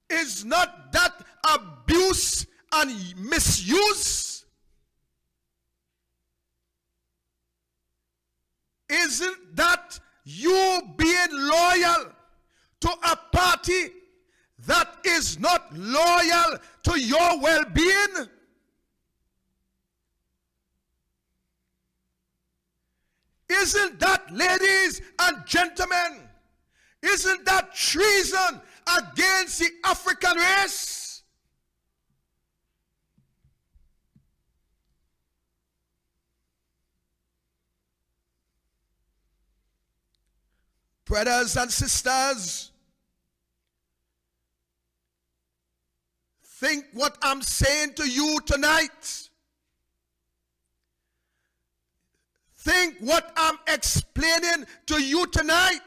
Is not that abuse and misuse? Isn't that you being loyal to a party that is not loyal to your well-being? Isn't that, ladies and gentlemen, isn't that treason against the African race? Brothers and sisters, think what I'm saying to you tonight. Think what I'm explaining to you tonight.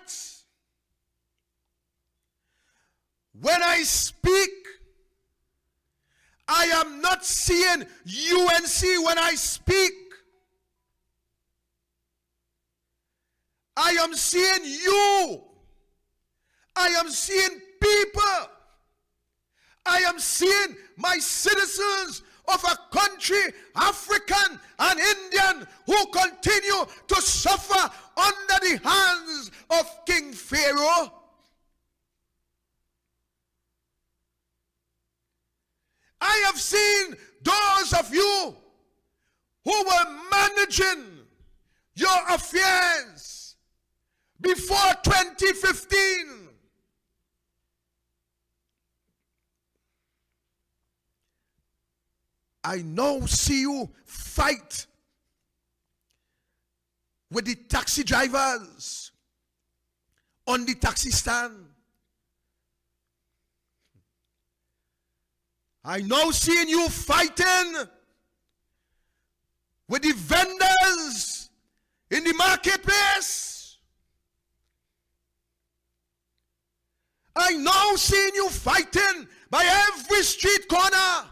When I speak, I am not seeing UNC when I speak. I am seeing you. I am seeing people. I am seeing my citizens of a country, African and Indian, who continue to suffer under the hands of King Pharaoh. I have seen those of you who were managing your affairs before 2015. I now see you fight with the taxi drivers on the taxi stand. I now see you fighting with the vendors in the marketplace. I now see you fighting by every street corner.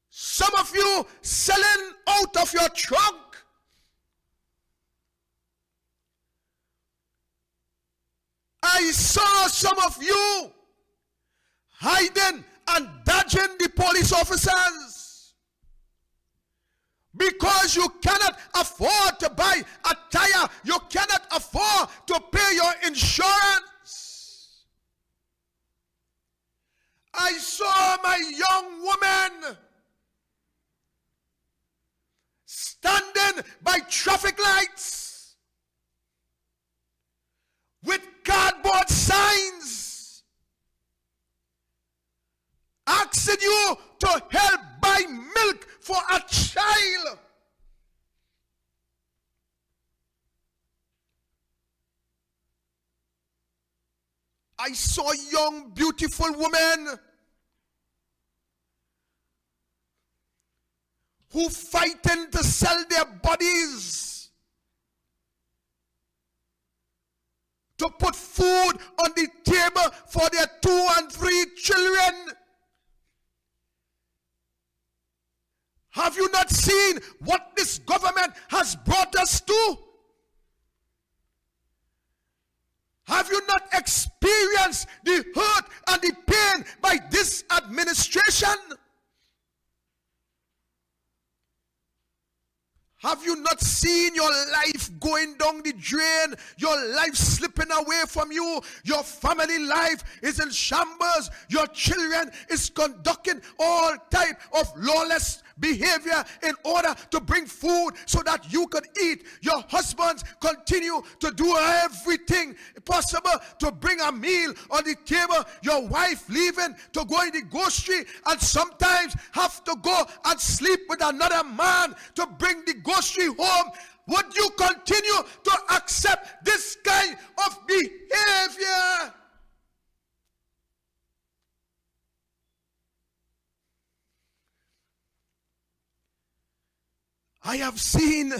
Some of you selling out of your trunk. I saw some of you hiding and dodging the police officers because you cannot afford to buy a tire. You cannot afford to pay your insurance. I saw my young woman standing by traffic lights with cardboard signs asking you to help buy milk for a child. I saw young, beautiful women who fighting to sell their bodies to put food on the table for their 2 and 3 children. Have you not seen what this government has brought us to? Have you not experienced the hurt and the pain by this administration? Have you not seen your life going down the drain? Your life slipping away from you. Your family life is in shambles. Your children is conducting all type of lawless behavior in order to bring food so that you could eat. Your husbands continue to do everything possible to bring a meal on the table. Your wife leaving to go in the grocery and sometimes have to go and sleep with another man to bring the grocery home. Would you continue to accept this kind of behavior? I have seen,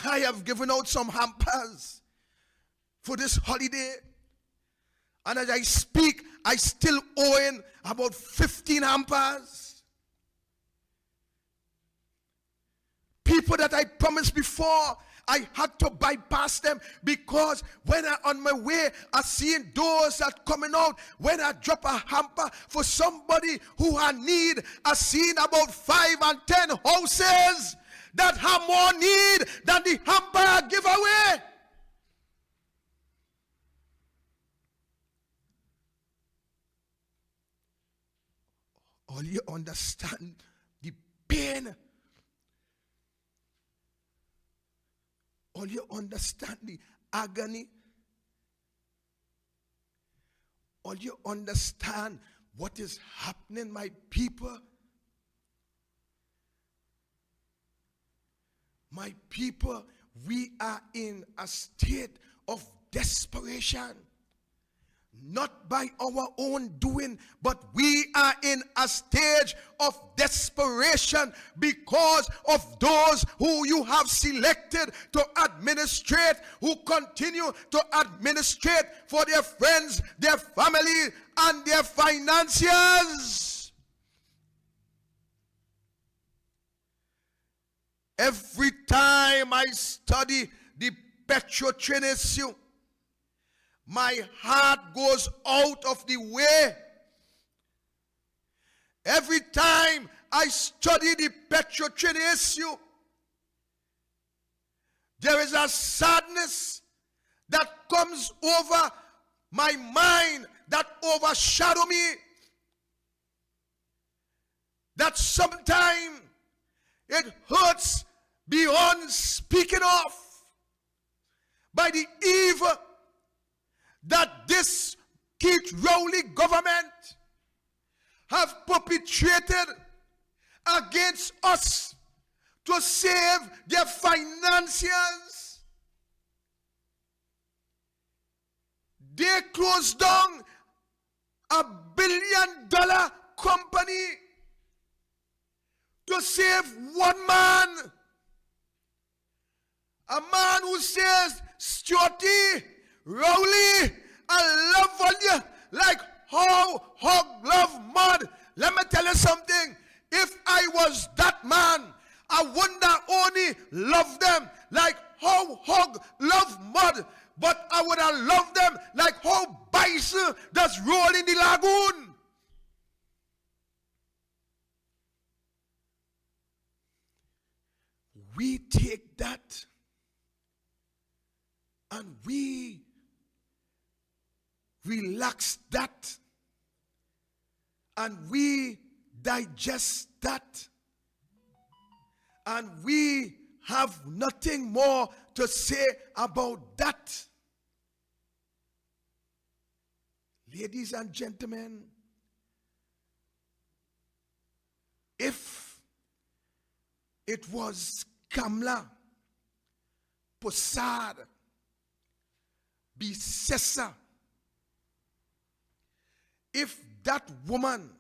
I have given out some hampers for this holiday. And as I speak, I still owing about 15 hampers. People that I promised before, I had to bypass them because when I on my way, I seeing those that coming out. When I drop a hamper for somebody who I need, I seen about 5 and 10 houses that have more need than the hamper I give away. All you understand the pain. All you understand the agony. All you understand what is happening, my people. My people, we are in a state of desperation. Not by our own doing, but we are in a stage of desperation because of those who you have selected to administrate, who continue to administrate for their friends, their family, and their financiers. Every time I study the petrol train issue, my heart goes out of the way. Every time I study the petrol train issue, there is a sadness that comes over my mind, that overshadow me, that sometimes it hurts beyond speaking of, by the evil that this Keith Rowley government have perpetrated against us to save their financiers. They closed down $1 billion company to save one man. A man who says, Stuarty, Rowley, I love on you like how hog love mud. Let me tell you something. If I was that man, I wouldn't only love them like how hog love mud, but I would have loved them like how bison does roll in the lagoon. We take that and we relax that and we digest that and we have nothing more to say about that. Ladies and gentlemen, if it was Kamla, Persad-Bissessar, if that woman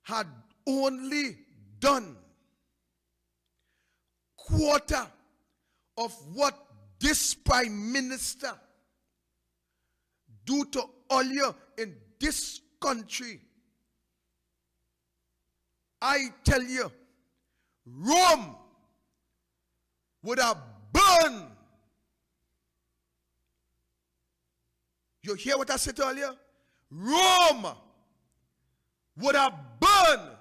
had only done quarter of what this prime minister do to earlier in this country, I tell you, Rome would have burned. You hear what I said earlier? Rome would have burned.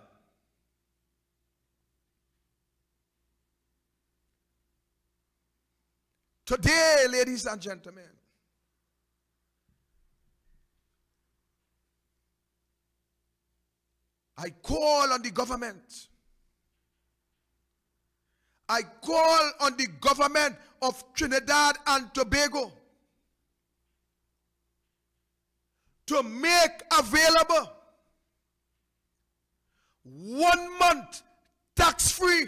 Today, ladies and gentlemen, I call on the government. I call on the government of Trinidad and Tobago to make available 1 month tax-free,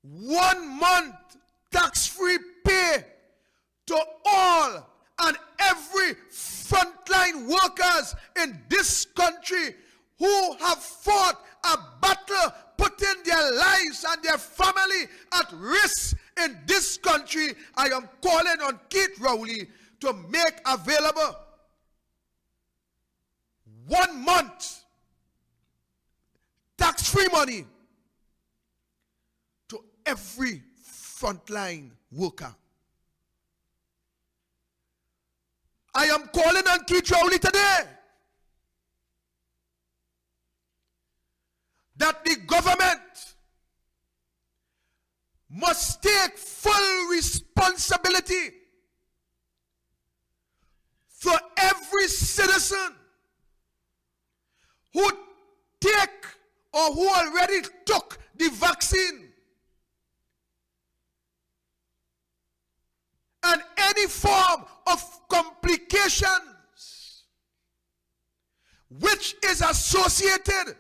1 month tax-free pay to all and every frontline workers in this country who have fought a battle, putting their lives and their family at risk in this country. I am calling on Keith Rowley to make available 1 month tax-free money to every frontline worker. I am calling on Keith Rowley today that the government must take full responsibility for every citizen who take or who already took the vaccine, and any form of complications which is associated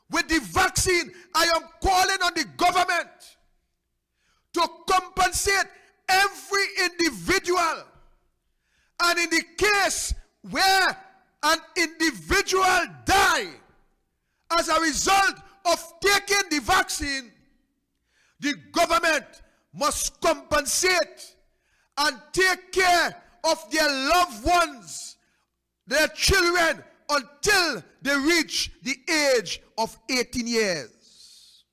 with the vaccine. I am calling on the government to compensate every individual. And in the case where an individual die as a result of taking the vaccine, the government must compensate and take care of their loved ones, their children, until they reach the age of 18 years.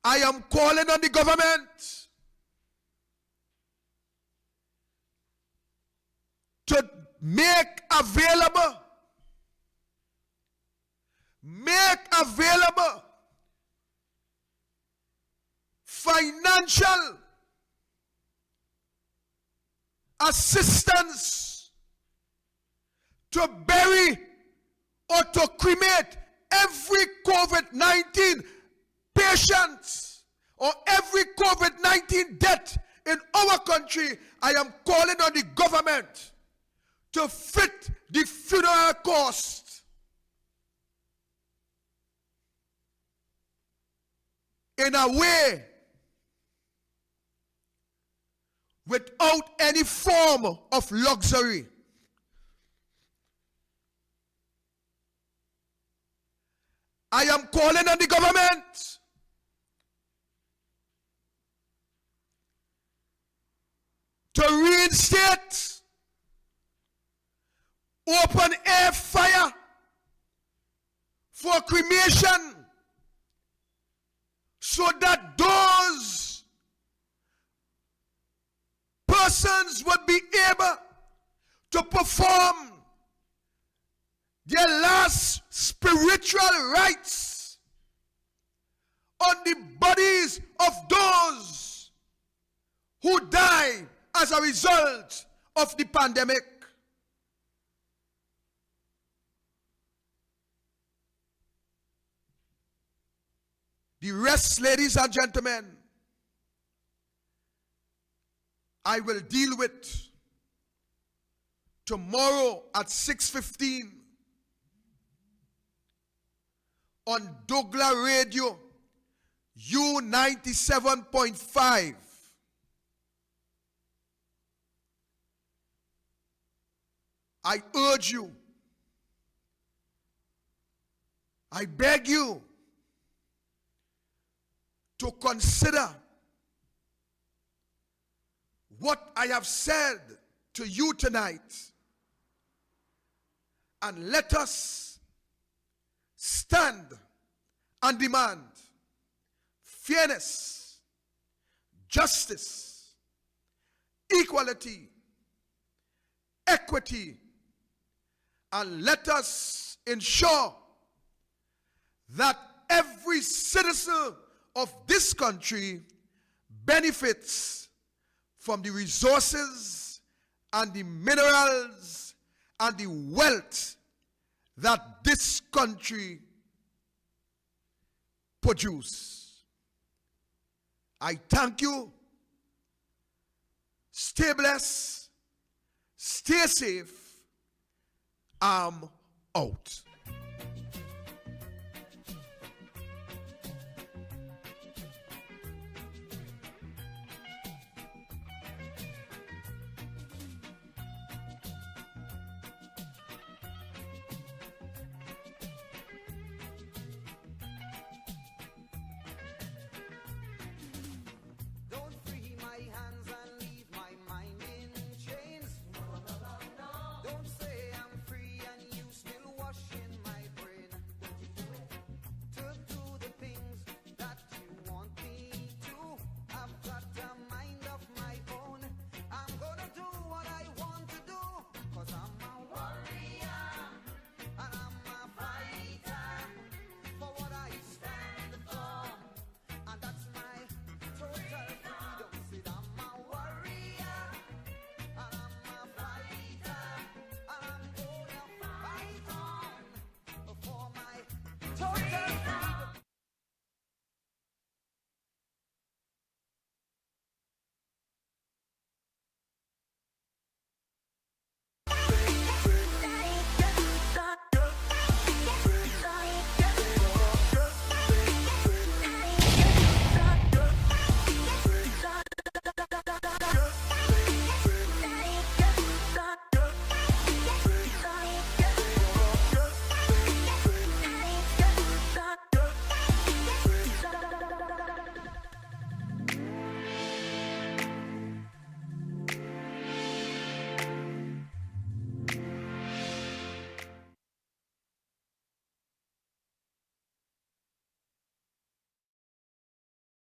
I am calling on the government to make available financial assistance to bury or to cremate every COVID-19 patient or every COVID-19 death in our country. I am calling on the government to fit the funeral cost in a way without any form of luxury. I am calling on the government to reinstate open air fire for cremation so that those persons would be able to perform their last spiritual rites on the bodies of those who die as a result of the pandemic. The rest, ladies and gentlemen, I will deal with tomorrow at 6:15 on Douglas Radio U97.5. I urge you, I beg you to consider what I have said to you tonight, and let us stand and demand fairness, justice, equality, equity, and let us ensure that every citizen of this country benefits from the resources and the minerals and the wealth that this country produces. I thank you. Stay blessed. Stay safe. I'm out.